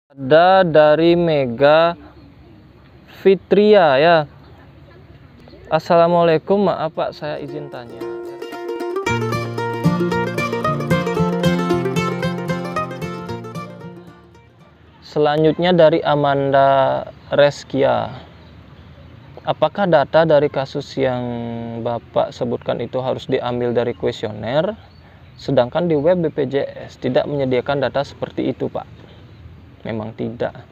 Ada dari Mega Fitria ya. Assalamualaikum, maaf Pak, saya izin tanya. Selanjutnya dari Amanda Reskia. Apakah data dari kasus yang Bapak sebutkan itu harus diambil dari kuesioner? Sedangkan di web BPJS tidak menyediakan data seperti itu, Pak. Memang tidak.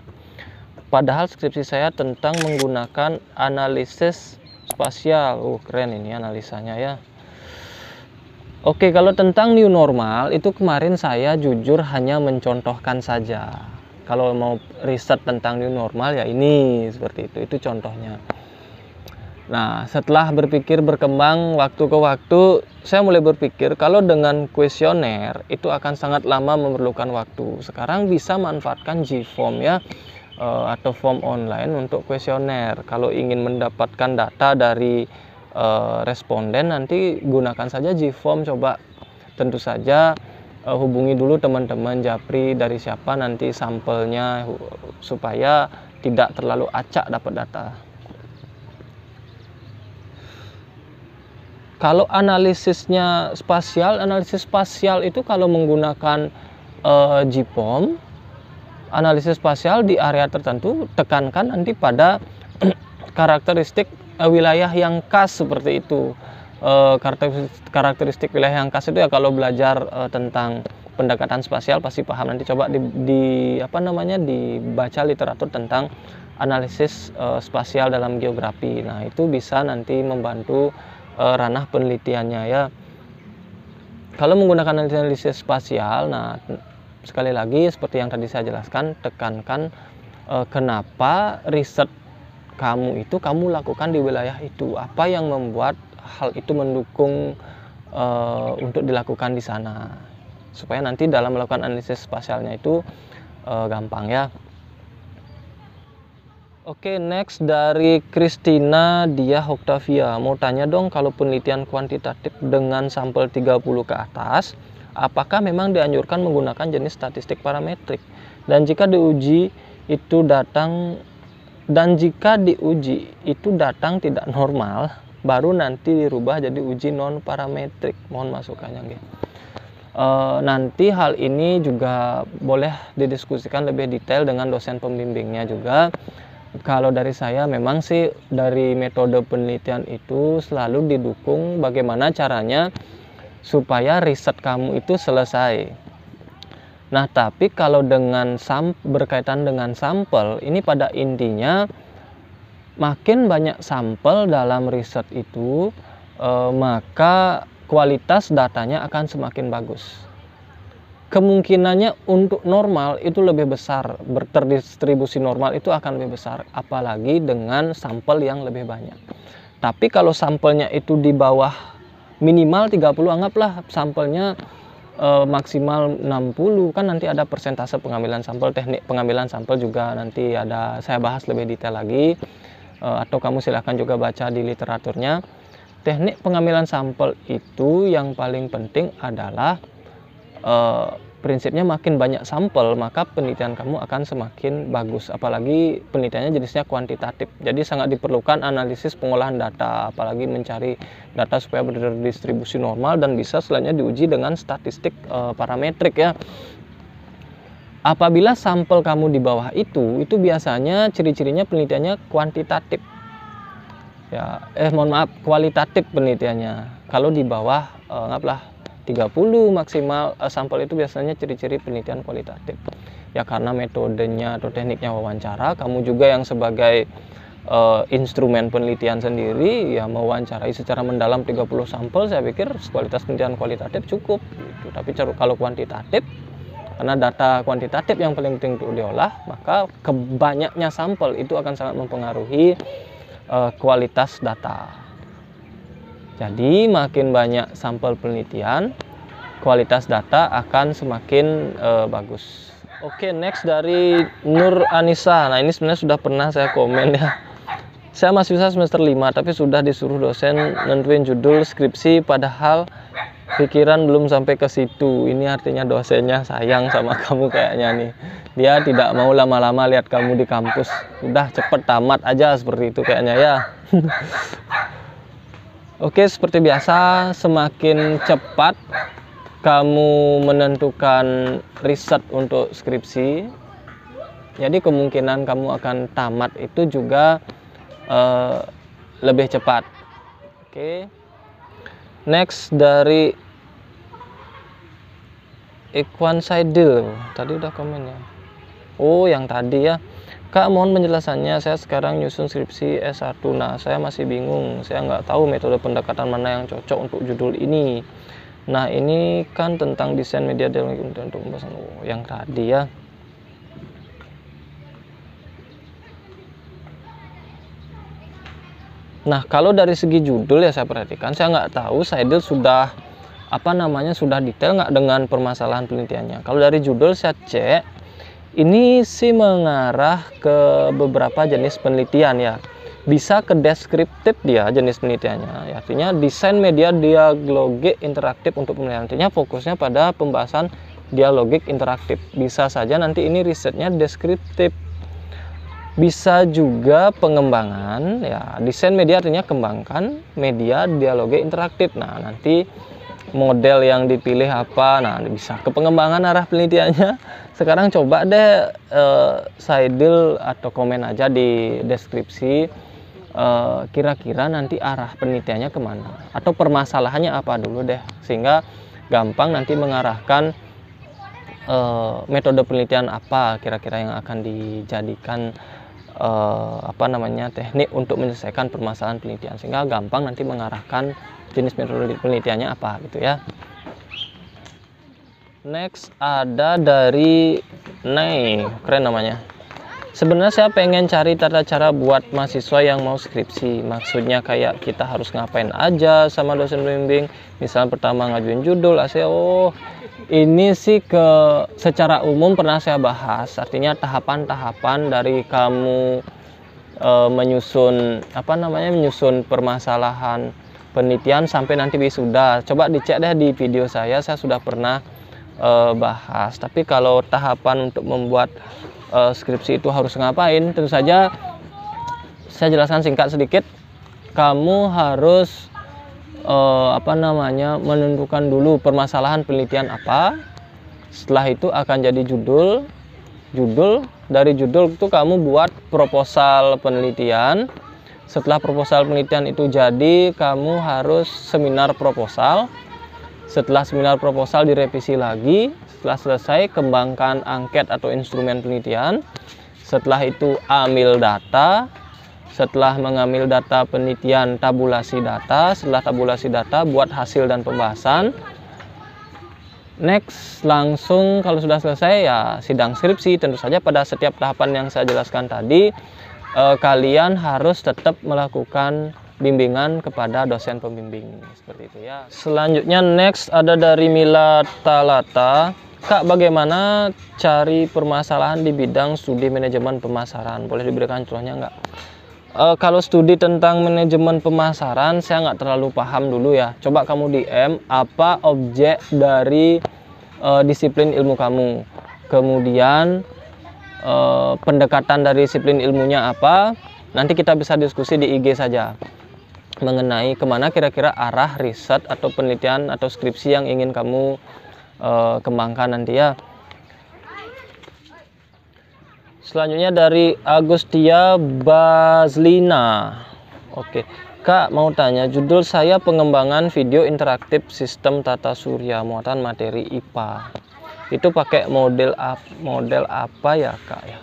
Padahal skripsi saya tentang menggunakan analisis spasial. Keren ini analisanya ya. Oke, kalau tentang new normal itu kemarin saya jujur hanya mencontohkan saja. Kalau mau riset tentang new normal ya ini seperti itu contohnya. Nah, setelah berpikir berkembang waktu ke waktu, saya mulai berpikir kalau dengan kuesioner itu akan sangat lama memerlukan waktu. Sekarang bisa manfaatkan Gform ya, atau form online untuk kuesioner. Kalau ingin mendapatkan data dari responden, nanti gunakan saja Gform. Coba tentu saja hubungi dulu teman-teman Japri dari siapa nanti sampelnya supaya tidak terlalu acak dapat data. Kalau analisis spasial itu kalau menggunakan Gform, analisis spasial di area tertentu, tekankan nanti pada karakteristik wilayah yang khas seperti itu. Karakteristik wilayah yang khas itu ya kalau belajar tentang pendekatan spasial pasti paham. Nanti coba dibaca literatur tentang analisis spasial dalam geografi. Nah, itu bisa nanti membantu ranah penelitiannya ya. Kalau menggunakan analisis spasial, nah sekali lagi seperti yang tadi saya jelaskan, tekankan kenapa riset kamu itu kamu lakukan di wilayah itu, apa yang membuat hal itu mendukung untuk dilakukan di sana, supaya nanti dalam melakukan analisis spasialnya itu gampang ya. Oke, next dari Christina Dia Octavia. Mau tanya dong, kalau penelitian kuantitatif dengan sampel 30 ke atas, apakah memang dianjurkan menggunakan jenis statistik parametrik? Dan jika diuji itu datang tidak normal, baru nanti dirubah jadi uji non parametrik. Mohon masukannya, gitu. Nanti hal ini juga boleh didiskusikan lebih detail dengan dosen pembimbingnya juga. Kalau dari saya memang sih dari metode penelitian itu selalu didukung bagaimana caranya supaya riset kamu itu selesai. Nah, tapi kalau dengan berkaitan dengan sampel, ini pada intinya makin banyak sampel dalam riset itu, maka kualitas datanya akan semakin bagus. Kemungkinannya untuk normal itu lebih besar, terdistribusi normal itu akan lebih besar, apalagi dengan sampel yang lebih banyak. Tapi kalau sampelnya itu di bawah minimal 30, anggaplah sampelnya maksimal 60, kan nanti ada persentase pengambilan sampel, teknik pengambilan sampel juga nanti ada saya bahas lebih detail lagi, atau kamu silahkan juga baca di literaturnya. Teknik pengambilan sampel itu yang paling penting adalah prinsipnya makin banyak sampel maka penelitian kamu akan semakin bagus, apalagi penelitiannya jenisnya kuantitatif. Jadi sangat diperlukan analisis pengolahan data, apalagi mencari data supaya berdistribusi normal dan bisa selanjutnya diuji dengan statistik parametrik ya. Apabila sampel kamu di bawah itu biasanya ciri-cirinya penelitiannya kuantitatif ya, kualitatif penelitiannya. Kalau di bawah anggaplah 30 maksimal sampel itu biasanya ciri-ciri penelitian kualitatif ya, karena metodenya atau tekniknya wawancara. Kamu juga yang sebagai instrumen penelitian sendiri ya mewawancarai secara mendalam 30 sampel, saya pikir kualitas penelitian kualitatif cukup gitu. Tapi kalau kuantitatif, karena data kuantitatif yang paling penting untuk diolah, maka kebanyaknya sampel itu akan sangat mempengaruhi kualitas data. Jadi makin banyak sampel penelitian, kualitas data akan semakin bagus. Oke, next dari Nur Anissa. Nah, ini sebenarnya sudah pernah saya komen ya. Saya masih bisa semester 5, tapi sudah disuruh dosen nentuin judul skripsi, padahal Pikiran belum sampai ke situ. Ini artinya dosennya sayang sama kamu kayaknya nih. Dia tidak mau lama-lama lihat kamu di kampus. Udah cepet tamat aja seperti itu kayaknya ya. Oke, seperti biasa, semakin cepat kamu menentukan riset untuk skripsi, jadi kemungkinan kamu akan tamat itu juga lebih cepat. Oke. Next dari Ikhwan Saidil, tadi udah komen ya. Oh, yang tadi ya. Kak, mohon penjelasannya. Saya sekarang nyusun skripsi S1. Nah, saya masih bingung. Saya nggak tahu metode pendekatan mana yang cocok untuk judul ini. Nah, ini kan tentang desain media untuk pembahasan. Oh, yang tadi ya. Nah, kalau dari segi judul ya saya perhatikan, saya nggak tahu Saidil sudah sudah detail nggak dengan permasalahan penelitiannya. Kalau dari judul saya cek, ini sih mengarah ke beberapa jenis penelitian ya. Bisa ke deskriptif dia jenis penelitiannya. Ya, artinya desain media dialogik interaktif untuk penelitian. Artinya fokusnya pada pembahasan dialogik interaktif. Bisa saja nanti ini risetnya deskriptif. Bisa juga pengembangan ya, desain media artinya kembangkan media dialogik interaktif. Nah, nanti model yang dipilih apa, nah bisa ke pengembangan arah penelitiannya. Sekarang coba deh Saidil atau komen aja di deskripsi kira-kira nanti arah penelitiannya kemana atau permasalahannya apa dulu deh, sehingga gampang nanti mengarahkan metode penelitian apa kira-kira yang akan dijadikan teknik untuk menyelesaikan permasalahan penelitian, sehingga gampang nanti mengarahkan jenis metode penelitiannya apa gitu ya. Next ada dari Nay, keren namanya. Sebenarnya saya pengen cari tata cara buat mahasiswa yang mau skripsi. Maksudnya kayak kita harus ngapain aja sama dosen pembimbing. Misal pertama ngajuin judul, ASEO. Ini sih secara umum pernah saya bahas. Artinya tahapan-tahapan dari kamu menyusun permasalahan penelitian sampai nanti wisuda. Coba dicek deh di video saya sudah pernah bahas. Tapi kalau tahapan untuk membuat skripsi itu harus ngapain, tentu saja saya jelaskan singkat sedikit. Kamu harus menentukan dulu permasalahan penelitian apa. Setelah itu akan jadi judul. Dari judul itu kamu buat proposal penelitian. Setelah proposal penelitian itu jadi, kamu harus seminar proposal. Setelah seminar proposal direvisi lagi. Setelah selesai, kembangkan angket atau instrumen penelitian. Setelah itu ambil data. Setelah mengambil data penelitian, tabulasi data. Setelah tabulasi data, buat hasil dan pembahasan. Next, langsung kalau sudah selesai ya sidang skripsi. Tentu saja pada setiap tahapan yang saya jelaskan tadi, kalian harus tetap melakukan bimbingan kepada dosen pembimbing. Seperti itu ya. Selanjutnya next ada dari Mila Talata. Kak, bagaimana cari permasalahan di bidang studi manajemen pemasaran? Boleh diberikan contohnya nggak? Kalau studi tentang manajemen pemasaran saya nggak terlalu paham dulu ya. Coba kamu DM apa objek dari disiplin ilmu kamu. Kemudian pendekatan dari disiplin ilmunya apa. Nanti kita bisa diskusi di IG saja mengenai kemana kira-kira arah riset atau penelitian atau skripsi yang ingin kamu kembangkan nanti ya. Selanjutnya dari Agustia Bazlina. Oke, Kak mau tanya, judul saya pengembangan video interaktif sistem tata surya muatan materi IPA. Itu pakai model apa ya Kak ya?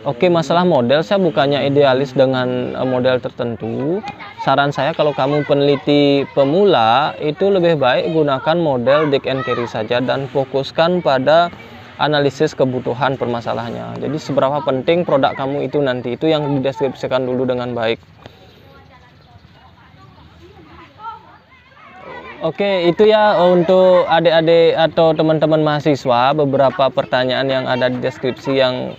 Oke, masalah model saya bukannya idealis dengan model tertentu. Saran saya kalau kamu peneliti pemula itu lebih baik gunakan model Dick and Carey saja dan fokuskan pada analisis kebutuhan permasalahannya. Jadi seberapa penting produk kamu itu nanti, itu yang dideskripsikan dulu dengan baik. Oke, itu ya untuk adik-adik atau teman-teman mahasiswa, beberapa pertanyaan yang ada di deskripsi yang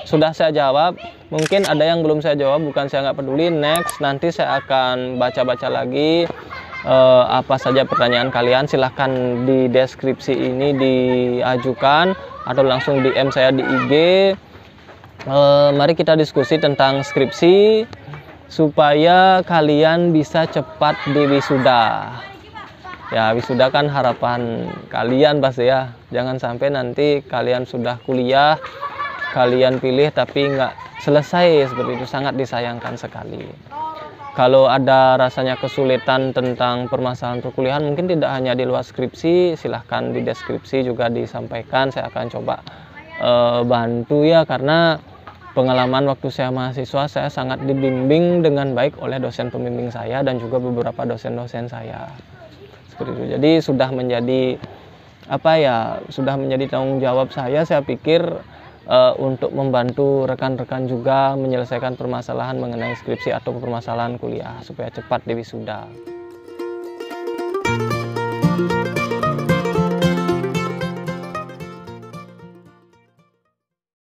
sudah saya jawab. Mungkin ada yang belum saya jawab, bukan saya nggak peduli. Next, nanti saya akan baca-baca lagi apa saja pertanyaan kalian, silahkan di deskripsi ini diajukan atau langsung DM saya di IG. Mari kita diskusi tentang skripsi supaya kalian bisa cepat di wisuda. Ya, wisuda kan harapan kalian pasti ya. Jangan sampai nanti kalian sudah kuliah, kalian pilih tapi nggak selesai, seperti itu sangat disayangkan sekali. Kalau ada rasanya kesulitan tentang permasalahan perkuliahan, mungkin tidak hanya di luar skripsi, silahkan di deskripsi juga disampaikan. Saya akan coba bantu ya, karena pengalaman waktu saya mahasiswa, saya sangat dibimbing dengan baik oleh dosen pembimbing saya dan juga beberapa dosen-dosen saya. Seperti itu. Jadi sudah menjadi sudah menjadi tanggung jawab saya pikir untuk membantu rekan-rekan juga menyelesaikan permasalahan mengenai skripsi atau permasalahan kuliah supaya cepat di wisuda.